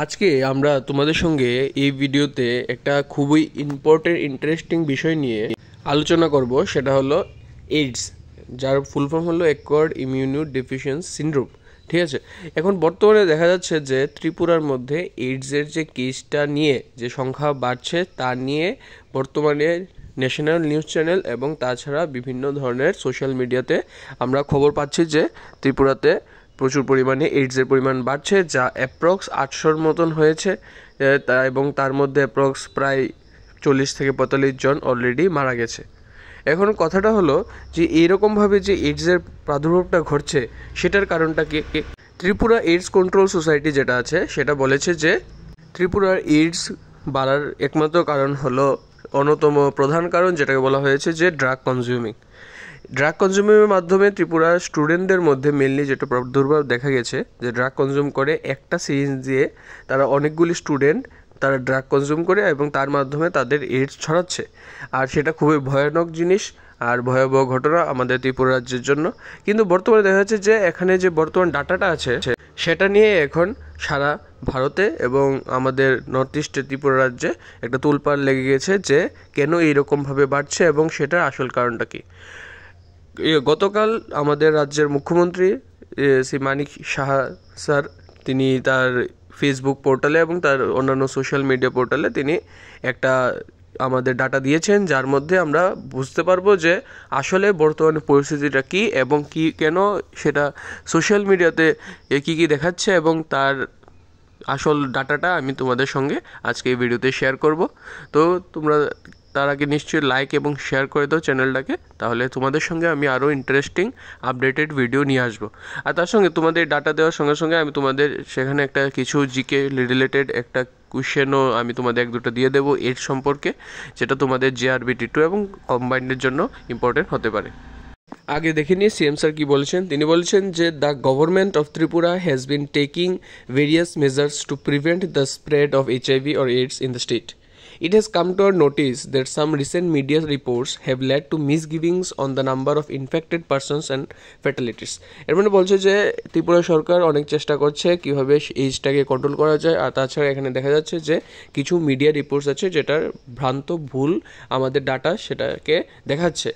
আজকে আমরা তোমাদের সঙ্গে এই ভিডিওতে একটা খুবই ইন্টারেস্টিং বিষয় নিয়ে আলোচনা করব, সেটা হলো এইডস, যার ফুল ফর্ম হলো অ্যাকোয়ার্ড ইমিউনো ডেফিসিয়েন্সি সিনড্রোম। ঠিক আছে, এখন বর্তমানে দেখা যাচ্ছে যে ত্রিপুরার মধ্যে এইডসের যে কেসটা নিয়ে যে সংখ্যা বাড়ছে, তা নিয়ে বর্তমানে ন্যাশনাল নিউজ চ্যানেল এবং তাছাড়া বিভিন্ন ধরনের সোশ্যাল মিডিয়াতে আমরা খবর পাচ্ছি যে ত্রিপুরাতে প্রচুর পরিমাণে এইডসের পরিমাণ বাড়ছে, যা অ্যাপ্রক্স 800-র মতন হয়েছে, এবং তার মধ্যে অ্যাপ্রক্স প্রায় 40 থেকে 45 জন অলরেডি মারা গেছে। এখন কথাটা হলো যে এইরকমভাবে যে এইডসের প্রাদুর্ভাবটা ঘটছে, সেটার কারণটা কি? ত্রিপুরা এইডস কন্ট্রোল সোসাইটি যেটা আছে সেটা বলেছে যে ত্রিপুরার এইডস বাড়ার একমাত্র কারণ হলো অন্যতম প্রধান কারণ, যেটাকে বলা হয়েছে যে ড্রাগ কনজিউমিংয়ের মাধ্যমে ত্রিপুরার স্টুডেন্টদের মধ্যে মেনলি যেটা প্রাদুর্ভাব দেখা গেছে, যে ড্রাগ কনজিউম করে একটা সিরিঞ্জ দিয়ে তারা অনেকগুলি স্টুডেন্ট তারা ড্রাগ কনজিউম করে এবং তার মাধ্যমে তাদের এইডস ছড়াচ্ছে। আর সেটা খুবই ভয়ানক জিনিস আর ভয়াবহ ঘটনা আমাদের ত্রিপুরা রাজ্যের জন্য। কিন্তু বর্তমানে দেখা যাচ্ছে যে এখানে যে বর্তমান ডাটাটা আছে সেটা নিয়ে এখন সারা ভারতে এবং আমাদের নর্থ ইস্টে ত্রিপুরা রাজ্যে একটা তোলপাড় লেগে গেছে যে কেন এইরকমভাবে বাড়ছে এবং সেটার আসল কারণটা কী। গতকাল আমাদের রাজ্যের মুখ্যমন্ত্রী শ্রী মানিক সাহা স্যার, তিনি তার ফেসবুক পোর্টালে এবং তার অন্যান্য সোশ্যাল মিডিয়া পোর্টালে তিনি একটা আমাদের ডাটা দিয়েছেন, যার মধ্যে আমরা বুঝতে পারবো যে আসলে বর্তমানে পরিস্থিতিটা কী এবং কি কেন সেটা সোশ্যাল মিডিয়াতে কী কী দেখাচ্ছে, এবং তার আসল ডাটাটা আমি তোমাদের সঙ্গে আজকে এই ভিডিওতে শেয়ার করব। তো তোমরা তার আগে নিশ্চয়ই লাইক এবং শেয়ার করে দাও চ্যানেলটাকে, তাহলে তোমাদের সঙ্গে আমি আরও ইন্টারেস্টিং আপডেটেড ভিডিও নিয়ে আসবো। আর তার সঙ্গে তোমাদের ডাটা দেওয়ার সঙ্গে সঙ্গে আমি তোমাদের সেখানে একটা কিছু জিকে রিলেটেড একটা কোয়েশ্চেনও আমি তোমাদের এক দুটো দিয়ে দেবো এর সম্পর্কে, যেটা তোমাদের JRBT2 এবং কম্বাইন্ডের জন্য ইম্পর্টেন্ট হতে পারে। আগে দেখে নিয়ে সিএম স্যার কী বলেছেন। তিনি বলেছেন যে the government of Tripura has been taking various measures to prevent the spread of HIV or AIDS in the state. It has come to our notice that some recent media reports have led to misgivings on the number of infected persons and fatalities. এর মানে বলছে যে ত্রিপুরা সরকার অনেক চেষ্টা করছে কীভাবে এইজটাকে control করা যায়, আর তাছাড়া এখানে দেখা যাচ্ছে যে কিছু মিডিয়া রিপোর্টস আছে যেটার ভ্রান্ত ভুল আমাদের ডাটা সেটাকে দেখাচ্ছে।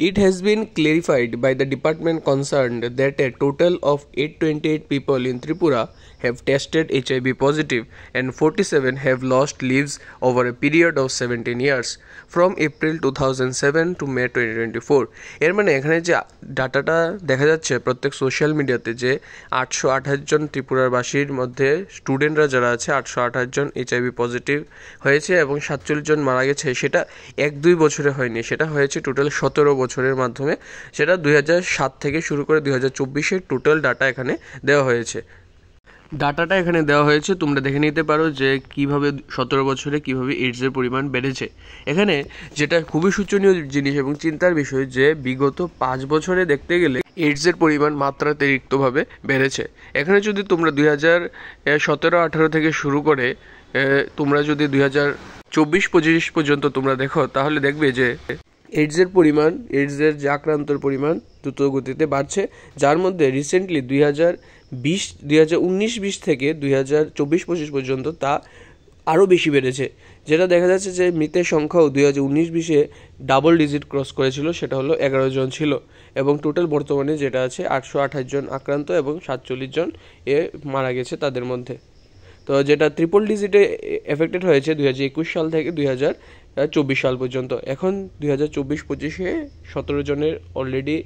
It has been clarified by the department concerned that a total of 828 people in Tripura have tested HIV positive and 47 have lost lives over a period of 17 years from April 2007 to May 2024. এর মানে এখানে যে ডাটাটা দেখা যাচ্ছে প্রত্যেক social মিডিয়াতে যে 828 জন ত্রিপুরারবাসীর মধ্যে স্টুডেন্টরা যারা আছে 828 জন HIV পজিটিভ হয়েছে এবং 47 জন মারা গেছে, সেটা 1-2 বছরে হয়নি, সেটা হয়েছে টোটাল 17 বছরের মাধ্যমে। সেটা 2007 থেকে শুরু করে 2024-এর টোটাল ডাটা এখানে দেওয়া হয়েছে। ডাটাটা এখানে দেওয়া হয়েছে, তোমরা দেখে নিতে পারো যে কিভাবে 17 বছরে কিভাবে এইডসের পরিমাণ বেড়েছে। এখানে যেটা খুবই শোচনীয় জিনিস এবং চিন্তার বিষয় যে বিগত 5 বছরে দেখতে গেলে এইডসের পরিমাণ মাত্রাতিরিক্তভাবে বেড়েছে। এখানে যদি তোমরা 2017-18 থেকে শুরু করে তোমরা যদি 2024-25 পর্যন্ত তোমরা দেখো, তাহলে দেখবে যে এইডসের যে আক্রান্তর পরিমাণ দ্রুত গতিতে বাড়ছে, যার মধ্যে রিসেন্টলি 2019-20 থেকে 2024-25 পর্যন্ত তা আরও বেশি বেড়েছে। যেটা দেখা যাচ্ছে যে মৃতের সংখ্যাও 2019-20-এ ডাবল ডিজিট ক্রস করেছিল, সেটা হলো 11 জন ছিল, এবং টোটাল বর্তমানে যেটা আছে 828 জন আক্রান্ত এবং 47 জন মারা গেছে তাদের মধ্যে। তো যেটা ট্রিপল ডিজিটে এফেক্টেড হয়েছে 2021 সাল থেকে 2024 সাল পর্যন্ত। এখন 2024-25-এ 17 জনের অলরেডি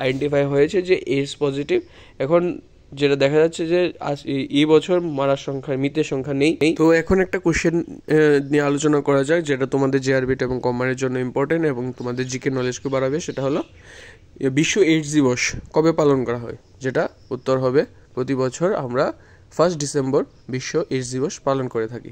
আইডেন্টিফাই হয়েছে যে এইডস পজিটিভ। এখন যেটা দেখা যাচ্ছে যে এই বছর মৃতের সংখ্যা নেই। তো এখন একটা কোশ্চেন নিয়ে আলোচনা করা যাক, যেটা তোমাদের JRBT এবং কম্বাইনের জন্য ইম্পর্টেন্ট এবং তোমাদের জিকে নলেজকে বাড়াবে। সেটা হলো বিশ্ব এইডস দিবস কবে পালন করা হয়, যেটা উত্তর হবে প্রতি বছর আমরা 1 ডিসেম্বর বিশ্ব এইডস দিবস পালন করে থাকি।